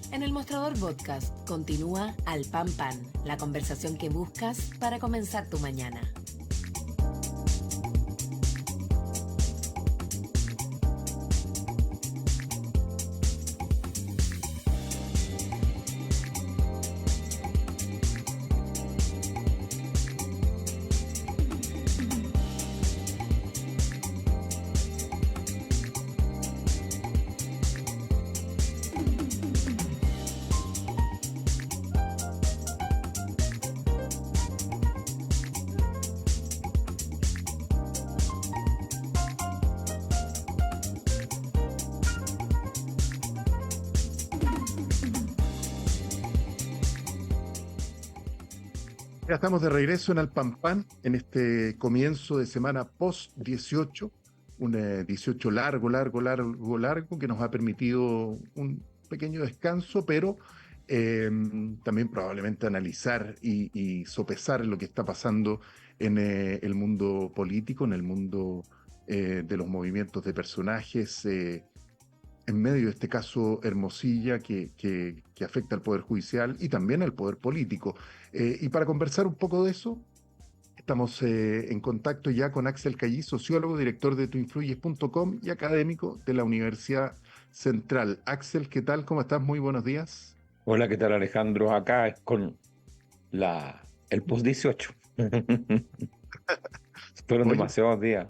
En el Mostrador Podcast continúa Al Pan Pan, la conversación que buscas para comenzar tu mañana. Ya estamos de regreso en Alpampán en este comienzo de semana post 18, un 18 largo que nos ha permitido un pequeño descanso, pero también probablemente analizar y sopesar lo que está pasando en el mundo político, en el mundo de los movimientos de personajes. En medio de este caso Hermosilla que afecta al Poder Judicial y también al Poder Político. Y para conversar un poco de eso, estamos en contacto ya con Axel Cayí, sociólogo, director de tuinfluyes.com y académico de la Universidad Central. Axel, ¿qué tal? ¿Cómo estás? Muy buenos días. Hola, ¿qué tal, Alejandro? Acá es con el post 18. Fueron Oye, demasiados días.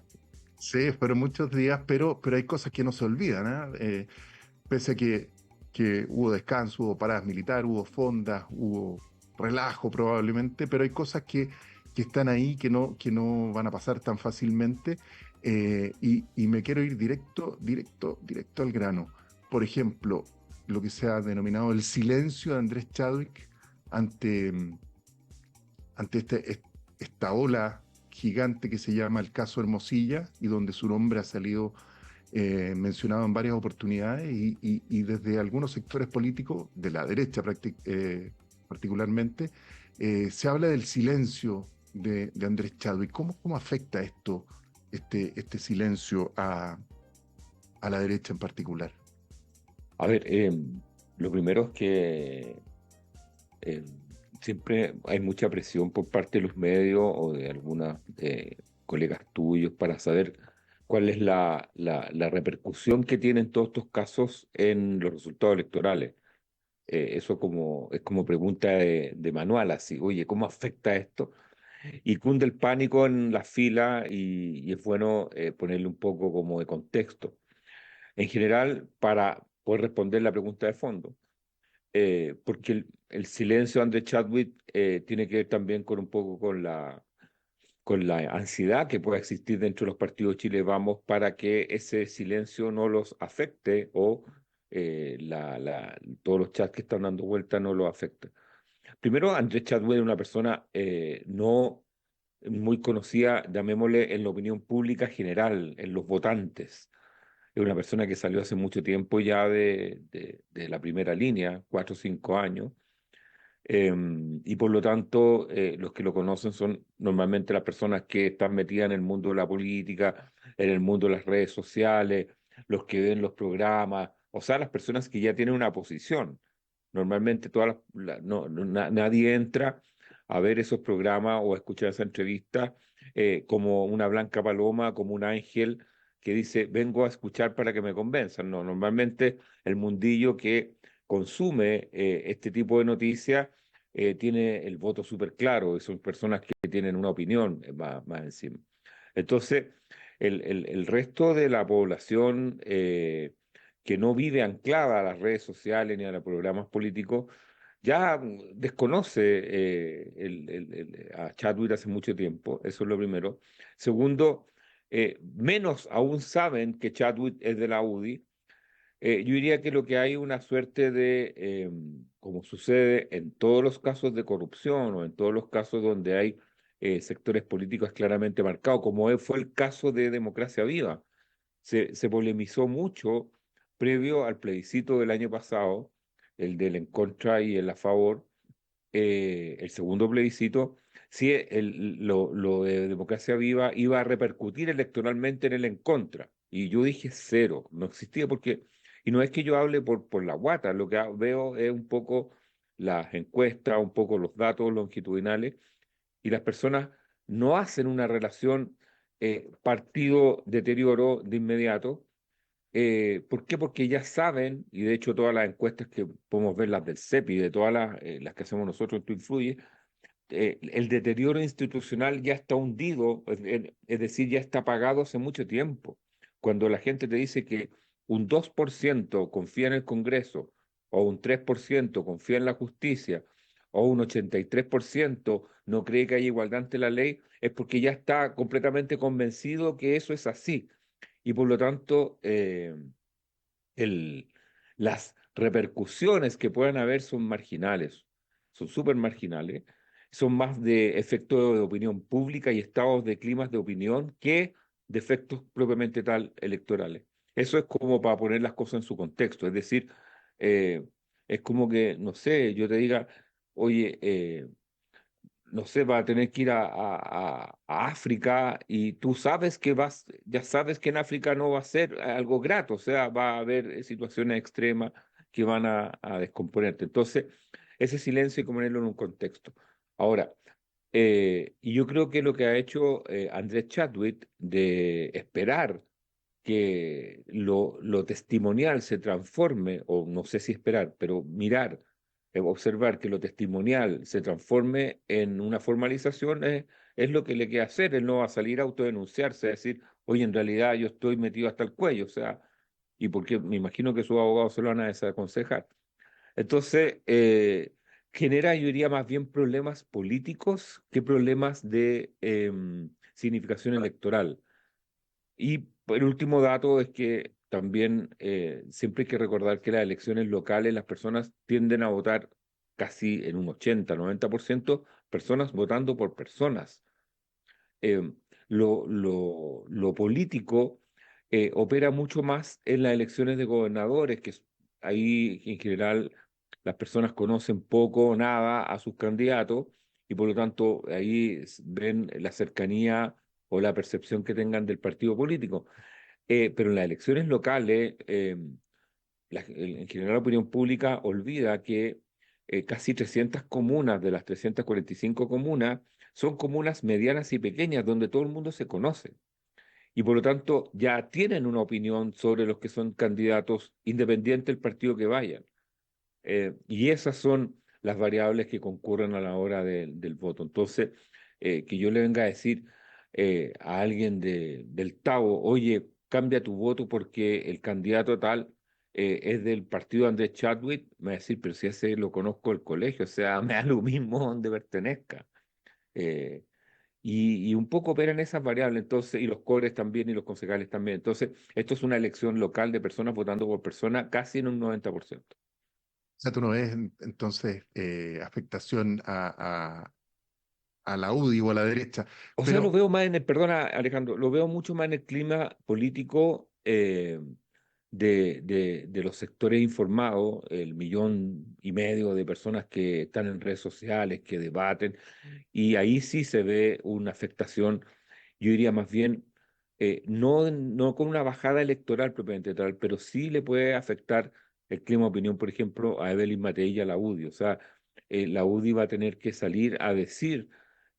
sí, fueron muchos días, pero hay cosas que no se olvidan, ¿ah? Pese a que hubo descanso, hubo paradas militares, hubo fondas, hubo relajo probablemente, pero hay cosas que están ahí, que no van a pasar tan fácilmente, y me quiero ir directo al grano. Por ejemplo, lo que se ha denominado el silencio de Andrés Chadwick ante, ante esta ola gigante que se llama el caso Hermosilla y donde su nombre ha salido mencionado en varias oportunidades y desde algunos sectores políticos, de la derecha particularmente, se habla del silencio de Andrés Chadwick. ¿Cómo afecta esto, este silencio a la derecha en particular? A ver, lo primero es que eh, siempre hay mucha presión por parte de los medios o de algunos colegas tuyos para saber cuál es la repercusión que tienen todos estos casos en los resultados electorales. Eso es como pregunta de manual, así, oye, ¿cómo afecta esto? Y cunde el pánico en la fila y es bueno ponerle un poco como de contexto. En general, para poder responder la pregunta de fondo, porque el silencio de André Chadwick tiene que ver también con un poco con la ansiedad que pueda existir dentro de los partidos de Chile Vamos para que ese silencio no los afecte o todos los chats que están dando vuelta no los afecten. Primero, Andrés Chadwick es una persona no muy conocida, llamémosle, en la opinión pública general, en los votantes. Es una persona que salió hace mucho tiempo ya de la primera línea, 4 o 5 años, y por lo tanto los que lo conocen son normalmente las personas que están metidas en el mundo de la política, en el mundo de las redes sociales, los que ven los programas, o sea, las personas que ya tienen una posición. Normalmente nadie entra a ver esos programas o a escuchar esa entrevista como una blanca paloma, como un ángel que dice, vengo a escuchar para que me convenzan. No, normalmente el mundillo que consume este tipo de noticias tiene el voto súper claro, y son personas que tienen una opinión más encima. Entonces, el resto de la población que no vive anclada a las redes sociales ni a los programas políticos, ya desconoce a Chadwick hace mucho tiempo, eso es lo primero. Segundo, menos aún saben que Chadwick es de la UDI. Yo diría que lo que hay una suerte como sucede en todos los casos de corrupción o en todos los casos donde hay sectores políticos claramente marcados, como fue el caso de Democracia Viva. Se polemizó mucho previo al plebiscito del año pasado, el del en contra y el a favor, el segundo plebiscito, si lo de Democracia Viva iba a repercutir electoralmente en el en contra. Y yo dije cero, no existía porque Y no es que yo hable por la guata, lo que veo es un poco las encuestas, un poco los datos longitudinales, y las personas no hacen una relación partido-deterioro de inmediato. ¿Por qué? Porque ya saben, y de hecho todas las encuestas que podemos ver, las del CEPI, de todas las que hacemos nosotros, tú influye, el deterioro institucional ya está hundido, es decir, ya está pagado hace mucho tiempo. Cuando la gente te dice que un 2% confía en el Congreso, o un 3% confía en la justicia, o un 83% no cree que haya igualdad ante la ley, es porque ya está completamente convencido que eso es así. Y por lo tanto, el, las repercusiones que puedan haber son marginales, son súper marginales, son más de efectos de opinión pública y estados de climas de opinión que de efectos propiamente tal electorales. Eso es como para poner las cosas en su contexto, es decir, eh, es como que, no sé, yo te diga, oye, no sé, va a tener que ir a África y tú sabes que ya sabes que en África no va a ser algo grato, o sea, va a haber situaciones extremas que van a descomponerte. Entonces, ese silencio hay que ponerlo en un contexto. Ahora, y yo creo que lo que ha hecho Andrés Chadwick de esperar que lo testimonial se transforme, o no sé si esperar, pero mirar, observar que lo testimonial se transforme en una formalización es lo que le queda hacer. Él no va a salir a autodenunciarse, a decir, oye, en realidad yo estoy metido hasta el cuello, o sea, y porque me imagino que sus abogados se lo van a desaconsejar. Entonces, genera, yo diría, más bien problemas políticos que problemas de significación electoral. Y el último dato es que también siempre hay que recordar que las elecciones locales las personas tienden a votar casi en un 80-90% personas votando por personas. Eh, lo político opera mucho más en las elecciones de gobernadores, ahí en general las personas conocen poco o nada a sus candidatos y por lo tanto ahí ven la cercanía o la percepción que tengan del partido político. Pero en las elecciones locales, en general la opinión pública olvida que casi 300 comunas de las 345 comunas son comunas medianas y pequeñas donde todo el mundo se conoce y por lo tanto ya tienen una opinión sobre los que son candidatos independiente del partido que vayan. Y esas son las variables que concurren a la hora del voto. Entonces, que yo le venga a decir a alguien del Tabo, oye, cambia tu voto porque el candidato tal es del partido de Andrés Chadwick, me va a decir, pero si ese lo conozco del colegio, o sea, me da lo mismo donde pertenezca. Eh, y un poco operan esas variables, entonces, y los cores también, y los concejales también. Entonces, esto es una elección local de personas votando por persona casi en un 90%. O sea, tú no ves entonces afectación a la UDI o a la derecha, O sea, lo pero veo más en el, perdona Alejandro, lo veo mucho más en el clima político de los sectores informados, el 1,5 millones de personas que están en redes sociales, que debaten, y ahí sí se ve una afectación, yo diría más bien, no con una bajada electoral propiamente tal, pero sí le puede afectar el clima de opinión, por ejemplo, a Evelyn Matei y a la UDI. O sea, la UDI va a tener que salir a decir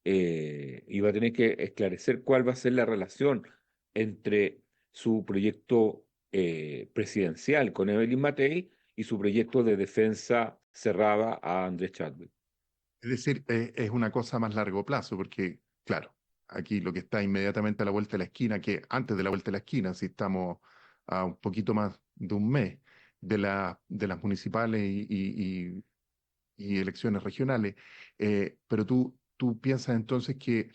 y va a tener que esclarecer cuál va a ser la relación entre su proyecto presidencial con Evelyn Matei y su proyecto de defensa cerrada a Andrés Chadwick. es decir, es una cosa a más largo plazo, porque, claro, aquí lo que está inmediatamente a la vuelta de la esquina, que antes de la vuelta de la esquina, si estamos a un poquito más de un mes de las municipales y elecciones regionales, pero tú piensas entonces que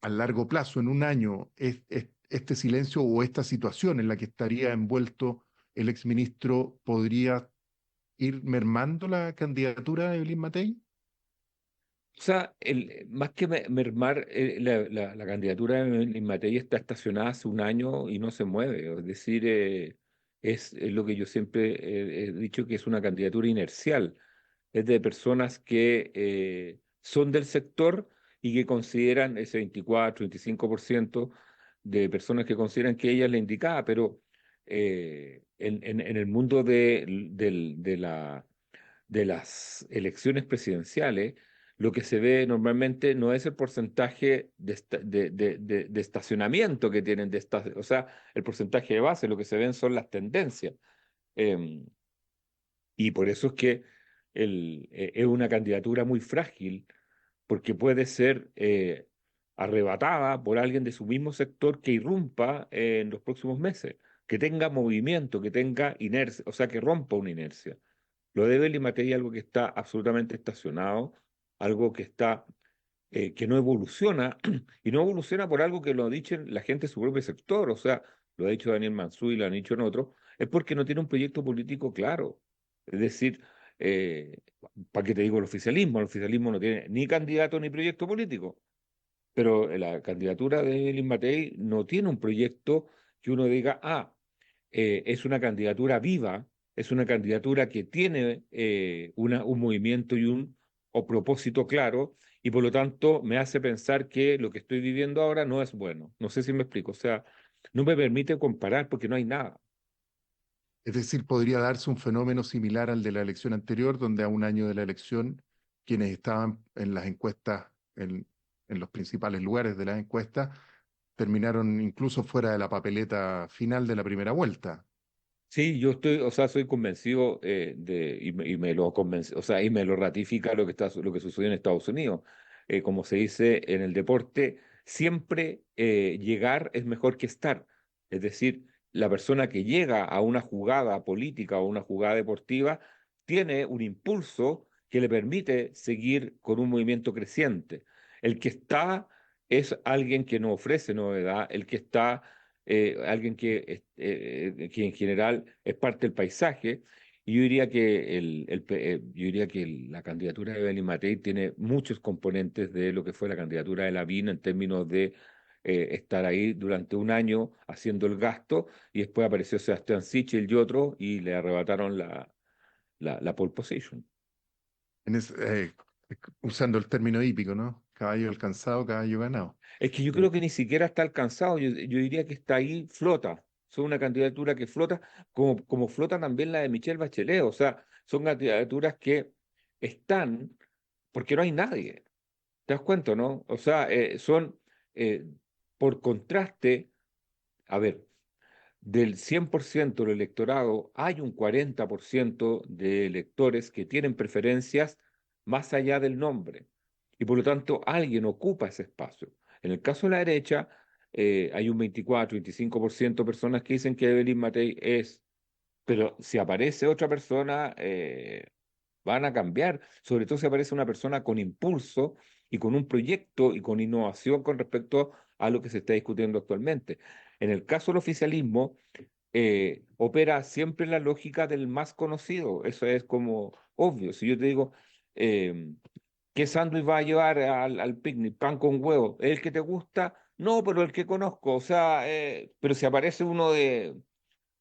a largo plazo, en un año, este silencio o esta situación en la que estaría envuelto el exministro podría ir mermando la candidatura de Evelyn Matei. O sea, más que mermar, la candidatura en materia está estacionada hace un año y no se mueve. Es decir, es lo que yo siempre he dicho que es una candidatura inercial. Es de personas que son del sector y que consideran ese 24-25% de personas que consideran que ella es la indicada, pero en el mundo de las elecciones presidenciales, lo que se ve normalmente no es el porcentaje de estacionamiento que tienen, o sea, el porcentaje de base, lo que se ven son las tendencias. Em, y por eso es que es una candidatura muy frágil, porque puede ser arrebatada por alguien de su mismo sector que irrumpa en los próximos meses, que tenga movimiento, que tenga inercia, o sea, que rompa una inercia. Lo de Evelyn Matei es algo que está absolutamente estacionado, algo que no evoluciona, y no evoluciona por algo que lo ha dicho la gente de su propio sector, o sea, lo ha dicho Daniel Mansuy, lo han dicho en otros, es porque no tiene un proyecto político claro. Es decir, eh, ¿para qué te digo el oficialismo? El oficialismo no tiene ni candidato ni proyecto político, pero la candidatura de Evelyn Matei no tiene un proyecto que uno diga, es una candidatura viva, es una candidatura que tiene un movimiento y un o propósito claro, y por lo tanto me hace pensar que lo que estoy viviendo ahora no es bueno. No sé si me explico, o sea, no me permite comparar porque no hay nada. Es decir, podría darse un fenómeno similar al de la elección anterior, donde a un año de la elección, quienes estaban en las encuestas, en los principales lugares de las encuestas, terminaron incluso fuera de la papeleta final de la primera vuelta. Sí, yo estoy, o sea, soy convencido y me lo convence, o sea, y me lo ratifica lo que sucedió en Estados Unidos. Como se dice en el deporte, siempre llegar es mejor que estar. Es decir, la persona que llega a una jugada política o una jugada deportiva tiene un impulso que le permite seguir con un movimiento creciente. El que está es alguien que no ofrece novedad, el que está alguien que en general es parte del paisaje. Y yo diría que, yo diría que la candidatura de Evelyn Matei tiene muchos componentes de lo que fue la candidatura de Lavín en términos de estar ahí durante un año haciendo el gasto y después apareció Sebastián Sichel y otro y le arrebataron la pole position. En es- eh, Usando el término hípico, ¿no? Caballo alcanzado, caballo ganado. Es que yo Eh, creo que ni siquiera está alcanzado, yo diría que está ahí, flota. Son una candidatura que flota, como flota también la de Michelle Bachelet. O sea, son candidaturas que están porque no hay nadie. ¿Te das cuenta, no? O sea, eh, por contraste, a ver, del 100% del electorado, hay un 40% de electores que tienen preferencias más allá del nombre. Y por lo tanto, alguien ocupa ese espacio. En el caso de la derecha, hay un 24-25% de personas que dicen que Evelyn Matei es, pero si aparece otra persona, van a cambiar, sobre todo si aparece una persona con impulso y con un proyecto y con innovación con respecto a lo que se está discutiendo actualmente. En el caso del oficialismo, opera siempre la lógica del más conocido, eso es como obvio. Si yo te digo, eh, ¿qué sándwich va a llevar al picnic? Pan con huevo, ¿es el que te gusta? No, pero el que conozco, o sea, pero si aparece uno de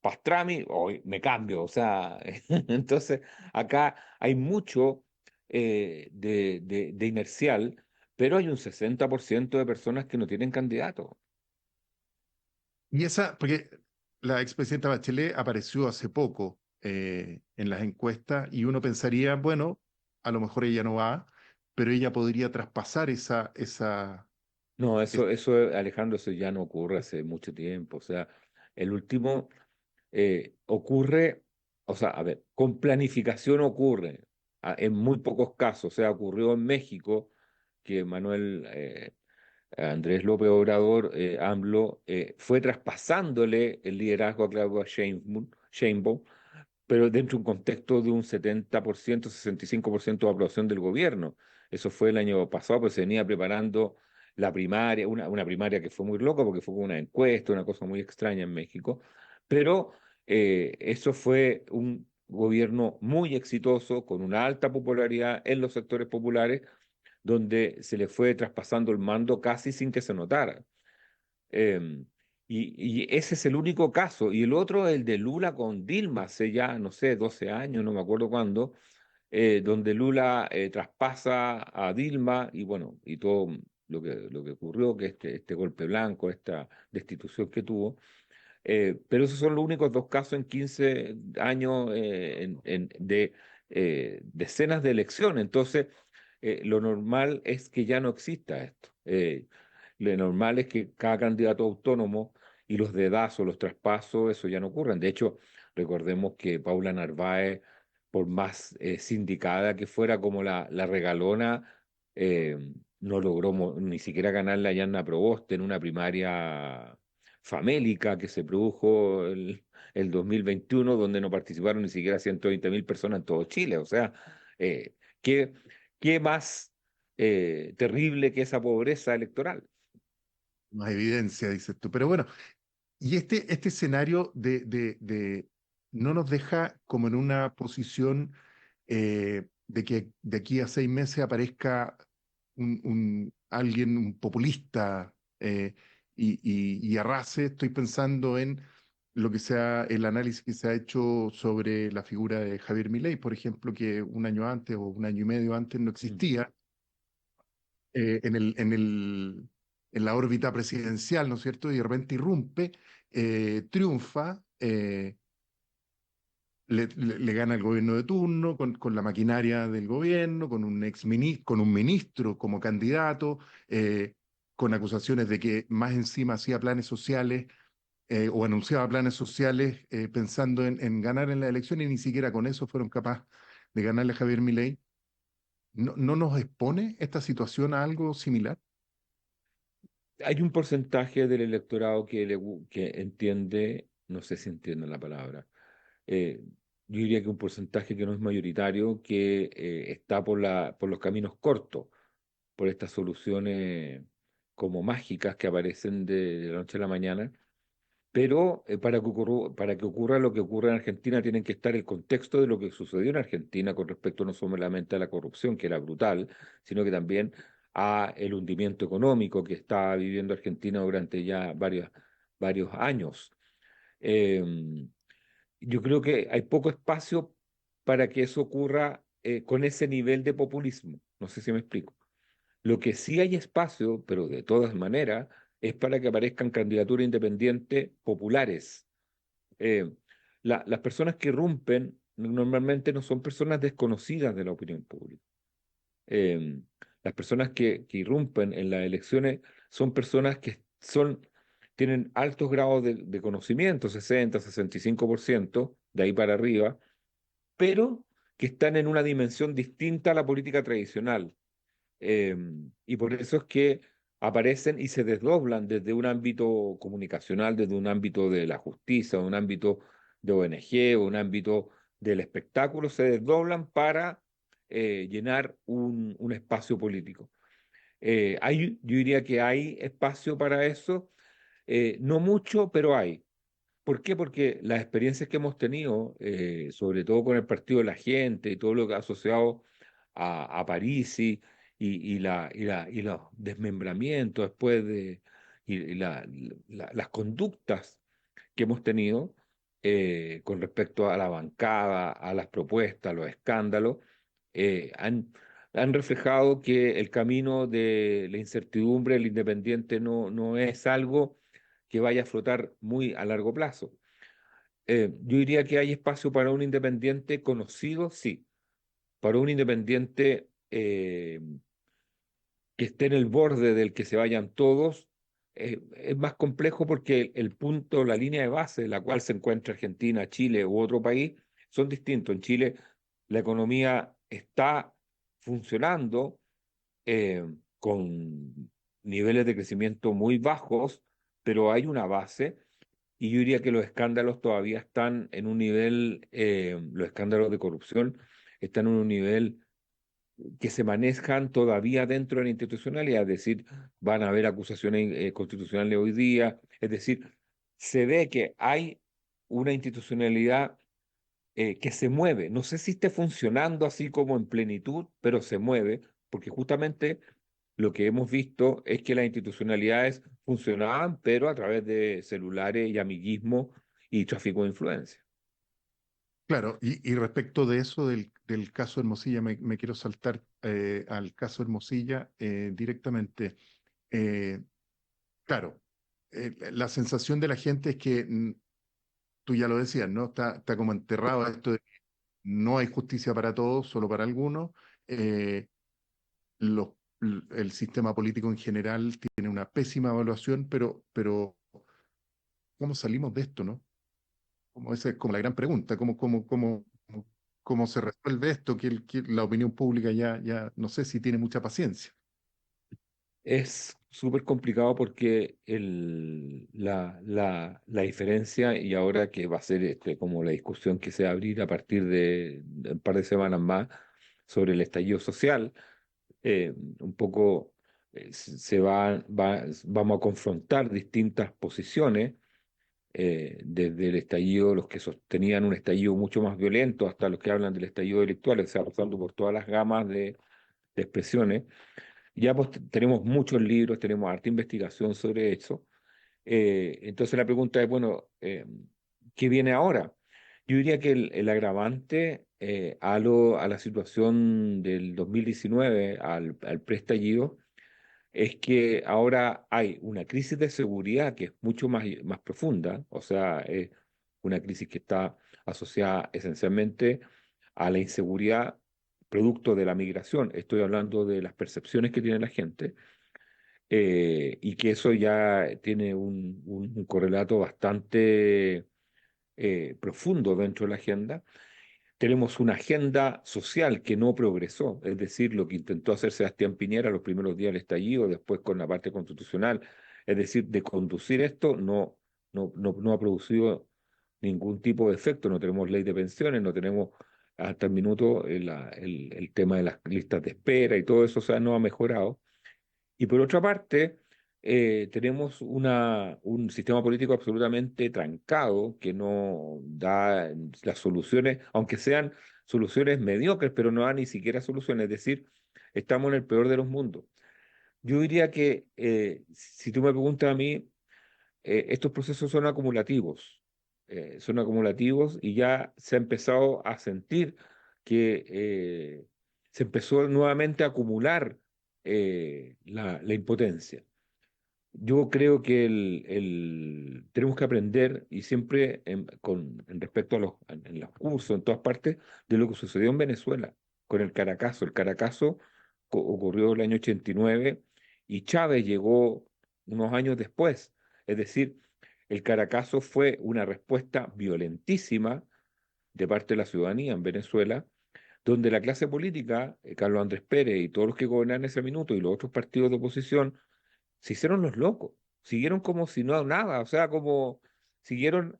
pastrami, hoy me cambio, o sea, entonces acá hay mucho de inercial, pero hay un 60% de personas que no tienen candidato. y esa, porque la expresidenta Bachelet apareció hace poco en las encuestas y uno pensaría, bueno, a lo mejor ella no va, pero ella podría traspasar No, es- Alejandro, eso ya no ocurre hace mucho tiempo, o sea, el último ocurre, o sea, a ver, con planificación ocurre, en muy pocos casos, o sea, ocurrió en México que Andrés López Obrador, AMLO, fue traspasándole el liderazgo a Claudia Sheinbaum, pero dentro de un contexto de un 70%, 65% de aprobación del gobierno. Eso fue el año pasado, pues se venía preparando la primaria, una primaria que fue muy loca porque fue como una encuesta, una cosa muy extraña en México, pero eso fue un gobierno muy exitoso, con una alta popularidad en los sectores populares, donde se le fue traspasando el mando casi sin que se notara. Eh, y ese es el único caso. Y el otro, el de Lula con Dilma, hace ya, no sé, 12 años, no me acuerdo cuándo, donde Lula traspasa a Dilma y bueno, y todo lo que ocurrió, que este golpe blanco, esta destitución que tuvo. Pero esos son los únicos dos casos en 15 años de decenas de elecciones. Entonces, lo normal es que ya no exista esto. Lo normal es que cada candidato autónomo y los dedazos, los traspasos, eso ya no ocurren. De hecho, recordemos que Paula Narváez, por más sindicada que fuera como la regalona, eh, no logró ni siquiera ganarle a Yanna Proboste en una primaria famélica que se produjo el 2021, donde no participaron ni siquiera 120.000 personas en todo Chile. O sea, eh, ¿qué, qué más terrible que esa pobreza electoral? Más evidencia, dices tú. Pero bueno, y este escenario no nos deja como en una posición de que de aquí a 6 meses aparezca alguien, un populista, y arrase. Estoy pensando en el análisis que se ha hecho sobre la figura de Javier Milei, por ejemplo, que un año antes o un año y medio antes no Mm. existía en la órbita presidencial, ¿no es cierto? Y de repente irrumpe, triunfa, le gana el gobierno de turno, con la maquinaria del gobierno, con con un ministro como candidato, con acusaciones de que más encima hacía planes sociales, o anunciaba planes sociales, pensando en ganar en la elección, y ni siquiera con eso fueron capaces de ganarle a Javier Milei. ¿No nos expone esta situación a algo similar? Hay un porcentaje del electorado que entiende, no sé si entiende la palabra, eh, yo diría que un porcentaje que no es mayoritario, que está por los caminos cortos, por estas soluciones como mágicas que aparecen de la noche a la mañana. Pero para que ocurra lo que ocurre en Argentina, tienen que estar el contexto de lo que sucedió en Argentina con respecto no solamente a la corrupción, que era brutal, sino que también a el hundimiento económico que está viviendo Argentina durante ya varios años. Eh, yo creo que hay poco espacio para que eso ocurra con ese nivel de populismo. No sé si me explico. Lo que sí hay espacio, pero de todas maneras, es para que aparezcan candidaturas independientes populares. Eh, las personas que irrumpen normalmente no son personas desconocidas de la opinión pública. Eh, las personas que irrumpen en las elecciones son personas que tienen altos grados de conocimiento, 60, 65%, de ahí para arriba, pero que están en una dimensión distinta a la política tradicional. Eh, y por eso es que aparecen y se desdoblan desde un ámbito comunicacional, desde un ámbito de la justicia, un ámbito de ONG o un ámbito del espectáculo, se desdoblan para llenar un espacio político. Yo diría que hay espacio para eso, no mucho, pero hay. ¿Por qué? Porque las experiencias que hemos tenido, sobre todo con el Partido de la Gente y todo lo que ha asociado a París y los desmembramientos después las conductas que hemos tenido con respecto a la bancada, a las propuestas, a los escándalos, eh, han, han reflejado que el camino de la incertidumbre, el independiente, no es algo que vaya a flotar muy a largo plazo. Yo diría que hay espacio para un independiente conocido, sí, para un independiente que esté en el borde del que se vayan todos, es más complejo porque el punto, la línea de base en la cual se encuentra Argentina, Chile u otro país son distintos. En Chile la economía está funcionando eh, con niveles de crecimiento muy bajos, pero hay una base. Y yo diría que los escándalos todavía están en un nivel, los escándalos de corrupción están en un nivel que se manejan todavía dentro de la institucionalidad, es decir, van a haber acusaciones constitucionales hoy día, es decir, se ve que hay una institucionalidad que se mueve. No sé si esté funcionando así como en plenitud, pero se mueve, porque justamente lo que hemos visto es que las institucionalidades funcionaban, pero a través de celulares y amiguismo y tráfico de influencia. Claro, y respecto de eso, del caso Hermosilla, me quiero saltar al caso Hermosilla directamente. Eh, claro, la sensación de la gente es que, tú ya lo decías, ¿no? Está como enterrado esto de que no hay justicia para todos, solo para algunos. Eh, los, el sistema político en general tiene una pésima evaluación, pero ¿cómo salimos de esto, no? Como esa es como la gran pregunta, ¿cómo se resuelve esto? Que la opinión pública ya no sé si tiene mucha paciencia. Es súper complicado porque la diferencia, y ahora que va a ser como la discusión que se va a abrir a partir de un par de semanas más sobre el estallido social, un poco vamos a confrontar distintas posiciones, desde el estallido, los que sostenían un estallido mucho más violento, hasta los que hablan del estallido delictual, o sea, pasando por todas las gamas de expresiones. Ya pues tenemos muchos libros, tenemos harta investigación sobre eso. Entonces la pregunta es, bueno, ¿qué viene ahora? Yo diría que el agravante, a la situación del 2019, al preestallido, es que ahora hay una crisis de seguridad que es mucho más profunda, o sea, es una crisis que está asociada esencialmente a la inseguridad producto de la migración. Estoy hablando de las percepciones que tiene la gente, y que eso ya tiene un correlato bastante profundo dentro de la agenda. Tenemos una agenda social que no progresó, es decir, lo que intentó hacer Sebastián Piñera los primeros días del estallido, después con la parte constitucional, es decir, de conducir esto, no ha producido ningún tipo de efecto. No tenemos ley de pensiones, no tenemos hasta el minuto el tema de las listas de espera y todo eso, o sea, no ha mejorado. Y por otra parte, tenemos un sistema político absolutamente trancado que no da las soluciones, aunque sean soluciones mediocres, pero no da ni siquiera soluciones. Es decir, estamos en el peor de los mundos. Yo diría que, si tú me preguntas a mí, estos procesos son acumulativos y ya se ha empezado a sentir que se empezó nuevamente a acumular la impotencia. Yo creo que tenemos que aprender, y siempre en respecto a en los cursos, en todas partes, de lo que sucedió en Venezuela con el Caracazo. El Caracazo ocurrió el año 89 y Chávez llegó unos años después. Es decir, el Caracazo fue una respuesta violentísima de parte de la ciudadanía en Venezuela, donde la clase política, Carlos Andrés Pérez y todos los que gobernaban en ese minuto y los otros partidos de oposición, se hicieron los locos, siguieron como si no nada, o sea, como siguieron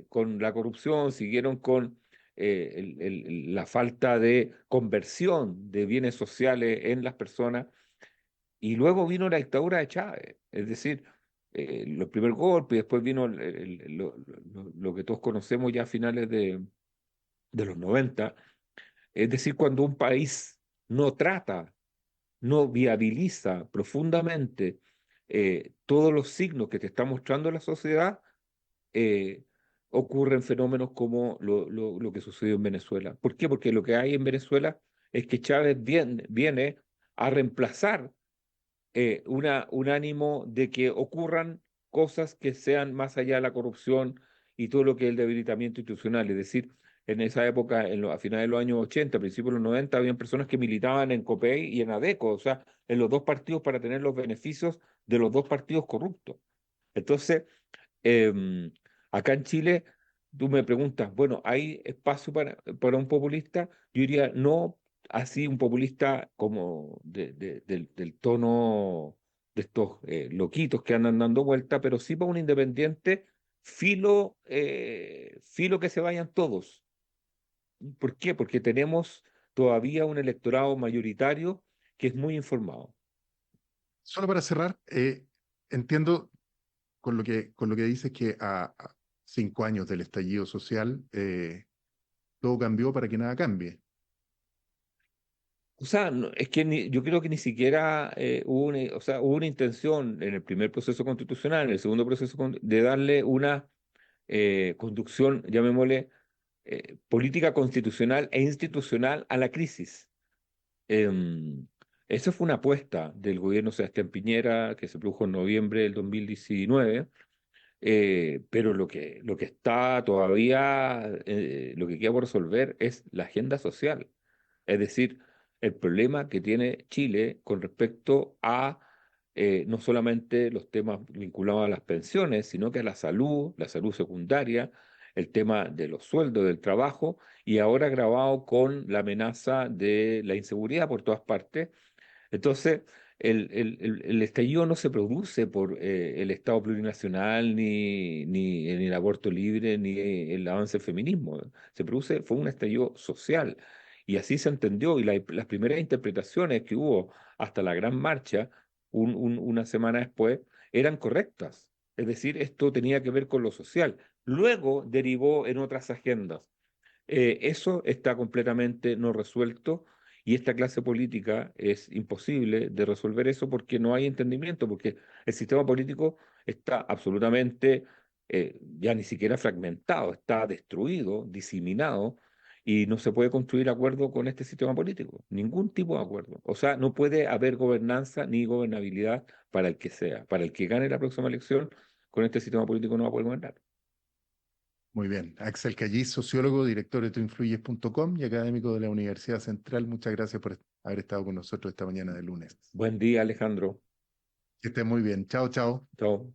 con la corrupción, siguieron con la falta de conversión de bienes sociales en las personas, y luego vino la dictadura de Chávez, es decir, los primeros golpes, y después vino lo que todos conocemos ya a finales de los 90, es decir, cuando un país no trata, no viabiliza profundamente todos los signos que te está mostrando la sociedad, eh, ocurren fenómenos como lo que sucedió en Venezuela. ¿Por qué? Porque lo que hay en Venezuela es que Chávez viene a reemplazar un ánimo de que ocurran cosas que sean más allá de la corrupción y todo lo que es el debilitamiento institucional. Es decir, en esa época, a finales de los años 80, principios de los 90, habían personas que militaban en COPEI y en ADECO, o sea, en los dos partidos para tener los beneficios de los dos partidos corruptos. Entonces, em, acá en Chile, tú me preguntas, bueno, ¿hay espacio para un populista? Yo diría, no así un populista como del tono de estos loquitos que andan dando vuelta, pero sí para un independiente filo que se vayan todos. ¿Por qué? Porque tenemos todavía un electorado mayoritario que es muy informado. Solo para cerrar, entiendo con lo que dices que a 5 años del estallido social, todo cambió para que nada cambie. O sea, es que yo creo que ni siquiera o sea, hubo una intención en el primer proceso constitucional, en el segundo proceso, de darle una conducción, llamémosle, política constitucional e institucional a la crisis. Em, Esa fue una apuesta del gobierno de Sebastián Piñera que se produjo en noviembre del 2019, pero lo que está todavía, lo que queda por resolver es la agenda social. Es decir, el problema que tiene Chile con respecto a no solamente los temas vinculados a las pensiones, sino que a la salud secundaria, el tema de los sueldos, del trabajo, y ahora agravado con la amenaza de la inseguridad por todas partes. Entonces, el estallido no se produce por el Estado plurinacional, ni el aborto libre, ni el avance del feminismo. Se produce, fue un estallido social. Y así se entendió. Y las primeras interpretaciones que hubo hasta la gran marcha, una semana después, eran correctas. Es decir, esto tenía que ver con lo social. Luego derivó en otras agendas. Eso está completamente no resuelto y esta clase política es imposible de resolver eso porque no hay entendimiento, porque el sistema político está absolutamente ya ni siquiera fragmentado, está destruido, diseminado y no se puede construir acuerdo con este sistema político, ningún tipo de acuerdo. O sea, no puede haber gobernanza ni gobernabilidad para el que sea, para el que gane la próxima elección, con este sistema político no va a poder gobernar. Muy bien. Axel Callis, sociólogo, director de tuinfluyes.com y académico de la Universidad Central. Muchas gracias por haber estado con nosotros esta mañana de lunes. Buen día, Alejandro. Que esté muy bien. Chao, chao. Chao.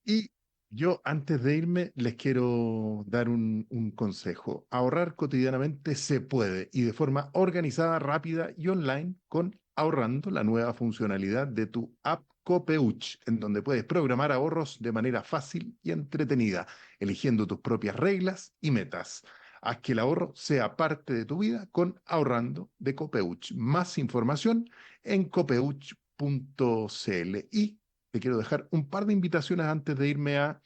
Y yo, antes de irme, les quiero dar un consejo. Ahorrar cotidianamente se puede y de forma organizada, rápida y online con Ahorrando, la nueva funcionalidad de tu app Copeuch, en donde puedes programar ahorros de manera fácil y entretenida, eligiendo tus propias reglas y metas. Haz que el ahorro sea parte de tu vida con Ahorrando de Copeuch. Más información en copeuch.cl. Y te quiero dejar un par de invitaciones antes de irme a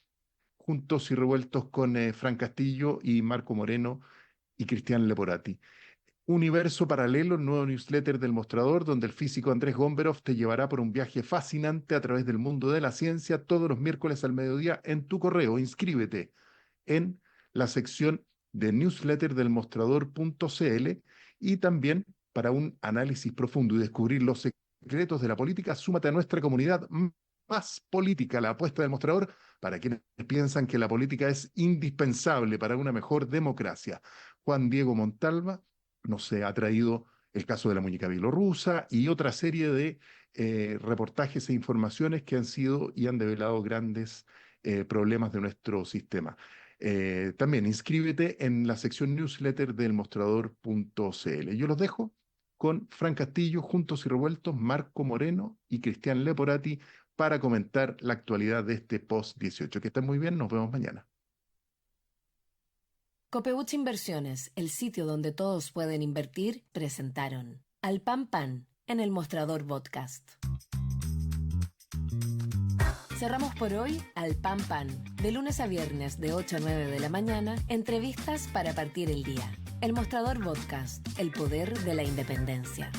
Juntos y Revueltos con Fran Castillo y Marco Moreno y Cristian Leporati. Universo Paralelo, el nuevo newsletter del Mostrador, donde el físico Andrés Gomberov te llevará por un viaje fascinante a través del mundo de la ciencia todos los miércoles al mediodía en tu correo. Inscríbete en la sección de newsletter del mostrador.cl y también para un análisis profundo y descubrir los secretos de la política, súmate a nuestra comunidad Más Política, la apuesta del Mostrador, para quienes piensan que la política es indispensable para una mejor democracia. Juan Diego Montalva nos ha traído el caso de la muñeca bielorrusa y otra serie de reportajes e informaciones que han sido y han develado grandes problemas de nuestro sistema. También inscríbete en la sección newsletter del mostrador.cl. Yo los dejo con Fran Castillo, Juntos y Revueltos, Marco Moreno y Cristian Leporati para comentar la actualidad de este post 18. Que estén muy bien, nos vemos mañana. Copeuch Inversiones, el sitio donde todos pueden invertir, presentaron Al Pan Pan en el Mostrador Podcast. Cerramos por hoy Al Pan Pan, de lunes a viernes de 8 a 9 de la mañana, entrevistas para partir el día. El Mostrador Podcast, el poder de la independencia.